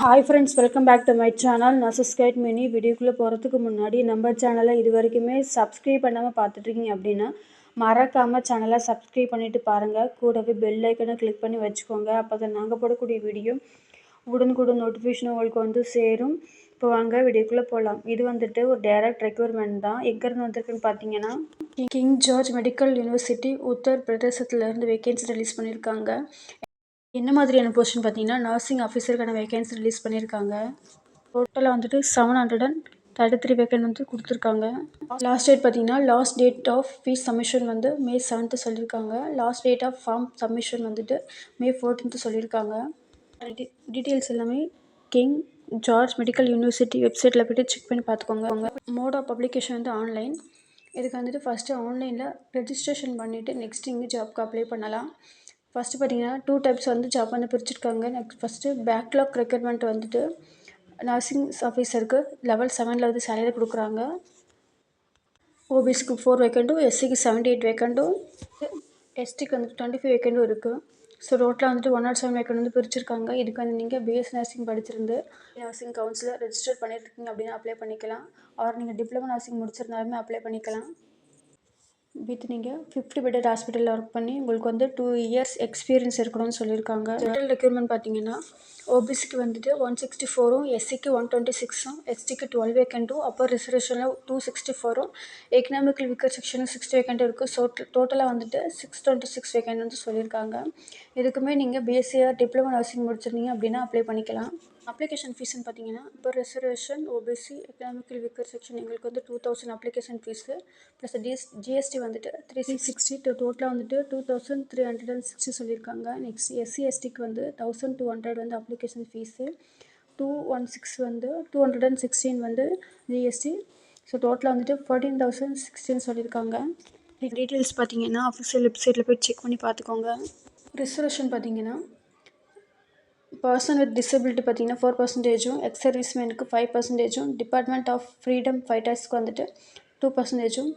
Hi friends, welcome back to my channel. Nurses guide mini. வீடியோக்குள்ளே போகிறதுக்கு முன்னாடி நம்ம சேனலை இது வரைக்குமே சப்ஸ்கிரைப் பண்ணாமல் பார்த்துட்ருக்கீங்க அப்படின்னா மறக்காமல் சேனலை சப்ஸ்கிரைப் பண்ணிவிட்டு பாருங்கள். கூடவே பெல் ஐக்கனை கிளிக் பண்ணி வச்சுக்கோங்க. அப்போ தான் நாங்கள் போடக்கூடிய வீடியோ உடனுக்குடன் நோட்டிஃபிகேஷன் உங்களுக்கு வந்து சேரும். இப்போ வாங்க வீடியோக்குள்ளே போகலாம். இது வந்துட்டு ஒரு டைரக்ட் ரெக்யூர்மெண்ட் தான். எங்கேருந்து வந்திருக்குன்னு பார்த்தீங்கன்னா King George medical university Uttar பிரதேசத்துலேருந்து வேகன்சி ரிலீஸ் பண்ணியிருக்காங்க. என்ன மாதிரியான போஸ்ட்னு பார்த்தீங்கன்னா நர்சிங் ஆஃபீஸருக்கான வேகன்சி ரிலீஸ் பண்ணியிருக்காங்க. டோட்டலாக வந்துட்டு 733 வேகன்ட் வந்து கொடுத்துருக்காங்க. லாஸ்ட் டேட் பார்த்தீங்கன்னா last date of fees submission வந்து May 7th சொல்லியிருக்காங்க. Last date of form submission வந்துட்டு May 14th சொல்லியிருக்காங்க. டீட்டெயில்ஸ் எல்லாமே கிங் ஜார்ஜ் மெடிக்கல் யூனிவர்சிட்டி வெப்சைட்டில் போய்ட்டு செக் பண்ணி பார்த்துக்கோங்க. மோட் ஆஃப் பப்ளிகேஷன் வந்து ஆன்லைன். இதுக்கு வந்துட்டு ஃபஸ்ட்டு ஆன்லைனில் ரெஜிஸ்ட்ரேஷன் பண்ணிவிட்டு நெக்ஸ்ட் இங்கே ஜாப்க்கு அப்ளை பண்ணலாம். ஃபஸ்ட்டு பார்த்தீங்கன்னா 2 டைப்ஸ் வந்து ஜாப் வந்து பிரிச்சிருக்காங்க. ஃபஸ்ட்டு பேக்லாக் ரெக்யர்மெண்ட் வந்துட்டு நர்சிங் ஆஃபீஸருக்கு லெவல் 7ல் வந்து சேலரி கொடுக்குறாங்க. ஓபிசிக்கு 4 வேக்கண்ட்டும், எஸ்சிக்கு 78 வேக்கண்ட்டும், எஸ்டிக்கு வந்து 25 வேக்கண்ட்டும் இருக்குது. ஸோ டோட்டலாக வந்துட்டு 107 வேக்கண்ட் வந்து பிரிச்சிருக்காங்க. இதுக்கு வந்து நீங்கள் பிஎஸ் நர்சிங் படிச்சிருந்து நர்சிங் கவுன்சிலில் ரெஜிஸ்டர் பண்ணியிருக்கீங்க அப்படின்னா அப்ளை பண்ணிக்கலாம். ஆர் நீங்கள் டிப்ளமோ நர்சிங் முடிச்சிருந்தாலுமே அப்ளை பண்ணிக்கலாம். வித் நீங்கள் 50 பெட்டட் ஹாஸ்பிட்டலில் ஒர்க் பண்ணி உங்களுக்கு வந்து 2 இயர்ஸ் எக்ஸ்பீரியன்ஸ் இருக்கணும்னு சொல்லியிருக்காங்க. டோட்டல் ரெக்யூர்மெண்ட் பார்த்தீங்கன்னா ஓபிசிக்கு வந்துட்டு 164ம், எஸ்சிக்கு 126ம், எஸ்டிக்கு 12 வேக்கண்ட்டும், அப்போ ரிசர்வேஷனில் 264ம், எக்கனாமிக்கல் வீக்கர் செக்ஷனும் 60 வேக்கண்ட் இருக்குது. ஸோ டோட்டலாக வந்துட்டு 626 வேக்கண்ட் வந்து சொல்லியிருக்காங்க. இதுக்குமே நீங்கள் பிஎஸ்சிஆர் டிப்ளமோ நர்சிங் முடிச்சிருந்தீங்க அப்படின்னா அப்ளை பண்ணிக்கலாம். அப்ளிகேஷன் ஃபீஸ்ன்னு பார்த்தீங்கன்னா இப்போ reservation OBC economical weaker section எங்களுக்கு வந்து 2000 அப்ளிகேஷன் ஃபீஸு ப்ளஸ் ஜிஎஸ்டி வந்துட்டு 360. டோட்டலாக வந்துட்டு 2360 சொல்லியிருக்காங்க. நெக்ஸ்ட் எஸ்சி எஸ்டிக்கு வந்து 1200 வந்து அப்ளிகேஷன் ஃபீஸு, 216 வந்து 216 வந்து ஜிஎஸ்டி. ஸோ டோட்டலாக வந்துட்டு 14,016 சொல்லியிருக்காங்க. டீட்டெயில்ஸ் பார்த்தீங்கன்னா அஃபிஷியல் வெப்சைட்டில் போய் செக் பண்ணி பார்த்துக்கோங்க. ரிசர்வேஷன் பார்த்தீங்கன்னா பர்சன் வித் டிசபிலிட்டி பார்த்தீங்கன்னா 4%, எக்ஸ் சர்வீஸ்மேனுக்கு 5%, டிபார்ட்மெண்ட் ஆஃப் ஃப்ரீடம் ஃபைட்டர்ஸ்க்கு வந்துட்டு 2%,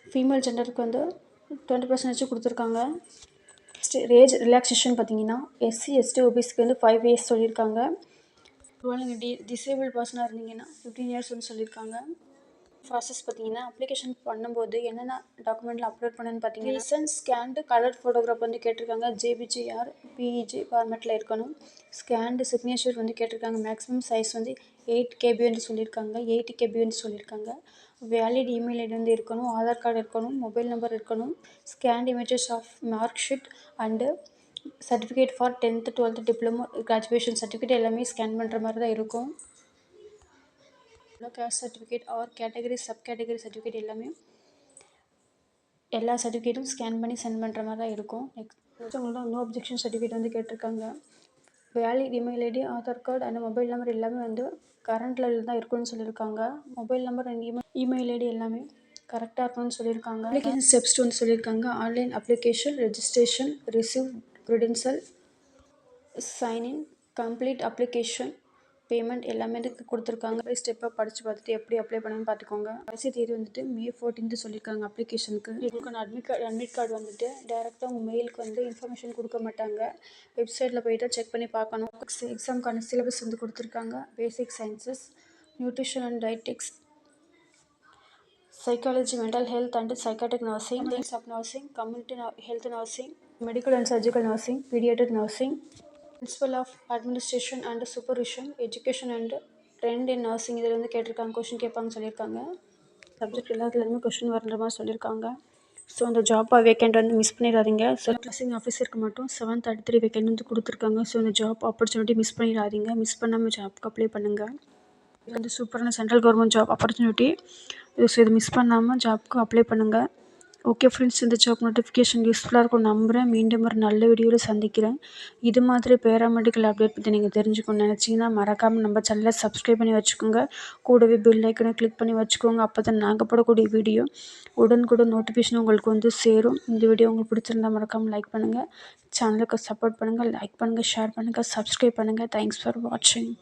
ஃபீமேல் ஜெண்டருக்கு வந்து 20% கொடுத்துருக்காங்க. ஏஜ் ரிலாக்ஸேஷன் பார்த்தீங்கன்னா எஸ்சி எஸ்டி ஓபிசிக்கு வந்து 5 இயர்ஸ் சொல்லியிருக்காங்க. நீங்கள் டிசேபிள் பர்சனாக இருந்தீங்கன்னா 15 இயர்ஸ் வந்து சொல்லியிருக்காங்க. ப்ராசஸ் பார்த்தீங்கன்னா அப்ளிகேஷன் பண்ணும்போது என்னென்ன டாக்குமெண்ட்டில் அப்லோட் பண்ணுன்னு பார்த்தீங்கன்னா ரீசன்ட் ஸ்கேன்டு கலர் ஃபோட்டோகிராஃப் வந்து கேட்டிருக்காங்க. ஜேபிஜிஆர் பிஇஜி ஃபார்மேட்டில் இருக்கணும். ஸ்கேன்டு சிக்னேச்சர் வந்து கேட்டிருக்காங்க. மேக்ஸிமம் சைஸ் வந்து 8 KB வந்து சொல்லியிருக்காங்க. 80 KB வந்து சொல்லியிருக்காங்க. வேலிட் இமெயில் ஐடி வந்து இருக்கணும். ஆதார் கார்டு இருக்கணும். மொபைல் நம்பர் இருக்கணும். Scanned images of mark sheet and certificate for 10th 12th diploma graduation certificate எல்லாமே ஸ்கேன் பண்ணுற மாதிரி தான் இருக்கும். Caste certificate or category sub category certificate எல்லா சர்டிஃபிகேட்டும் ஸ்கேன் பண்ணி சென்ட் பண்ணுற மாதிரி தான் இருக்கும். நெக்ஸ்ட் உங்களோட நோ அப்ஜெக்ஷன் சர்டிஃபிகேட் வந்து கேட்டிருக்காங்க. Valid email ID, Aadhaar card and mobile number எல்லாமே வந்து கரண்ட்டில் தான் இருக்குன்னு சொல்லியிருக்காங்க. Mobile number and email ID எல்லாமே கரெக்டாக இருக்கணும்னு சொல்லியிருக்காங்க. அப்ளிகேஷன் ஸ்டெப்ஸ் வந்து சொல்லியிருக்காங்க. Online application, registration, receive credential, sign in, complete application, payment எல்லாமே இதுக்கு கொடுத்துருக்காங்க. ஸ்டெப்பாக படித்து பார்த்துட்டு எப்படி அப்ளை பண்ணணும்னு பார்த்துக்கோங்க. கடைசி தேதி வந்துட்டு May 14th சொல்லியிருக்காங்க அப்ளிகேஷனுக்கு. உங்களுக்கு அட்மிட் கார்டு வந்துட்டு டேரெக்டாக உங்கள் மெயிலுக்கு வந்து இன்ஃபர்மேஷன் கொடுக்க மாட்டாங்க. வெப்சைட்டில் போய்ட்டு செக் பண்ணி பார்க்கணும். எக்ஸாமுக்கான சிலபஸ் வந்து கொடுத்துருக்காங்க. Basic sciences, nutrition and dietetics, psychology, mental health and psychiatric nursing, types of nursing, community health nursing, medical and surgical nursing, paediatric nursing, principle of administration and supervision, education and trend in nursing இதில் வந்து கேட்டிருக்காங்க. Question கேட்பாங்கன்னு சொல்லியிருக்காங்க. Subject எல்லாத்துலேயுமே question வர்ற மாதிரி சொல்லியிருக்காங்க. So அந்த job vacant வந்து மிஸ் பண்ணிடாதீங்க. ஸோ நர்சிங் ஆஃபீஸருக்கு மட்டும் 733 வேக்கண்ட் வந்து கொடுத்துருக்காங்க. ஸோ இந்த ஜாப் ஆப்பர்ச்சுனிட்டி மிஸ் பண்ணிடாதீங்க. மிஸ் பண்ணாமல் ஜாப்க்கு அப்ளை பண்ணுங்கள். இது வந்து சூப்பரான central government job opportunity. So இது மிஸ் பண்ணாமல் ஜாப்க்கு அப்ளை பண்ணுங்கள். ஓகே ஃப்ரெண்ட்ஸ், இந்த ஜாப் நோட்டிஃபிகேஷன் யூஸ்ஃபுல்லாக இருக்கும் நம்புகிறேன். மீண்டும் ஒரு நல்ல வீடியோவில் சந்திக்கிறேன். இது மாதிரி பேராமெடிக்கல் அப்டேட் பற்றி நீங்கள் தெரிஞ்சுக்கணும்னு நினச்சிங்கன்னா மறக்காமல் நம்ம சேனலை சப்ஸ்கிரைப் பண்ணி வச்சுக்கோங்க. கூடவே பெல் ஐக்கனை கிளிக் பண்ணி வச்சுக்கோங்க. அப்போ தான் நாங்கள் போடக்கூடிய வீடியோ உடனுக்குடன் நோட்டிஃபிகேஷன் உங்களுக்கு வந்து சேரும். இந்த வீடியோ உங்களுக்கு பிடிச்சிருந்தால் மறக்காமல் லைக் பண்ணுங்கள். சேனலுக்கு சப்போர்ட் பண்ணுங்கள். லைக் பண்ணுங்கள், ஷேர் பண்ணுங்கள், சப்ஸ்கிரைப் பண்ணுங்கள். தேங்க்ஸ் ஃபார் வாட்சிங்.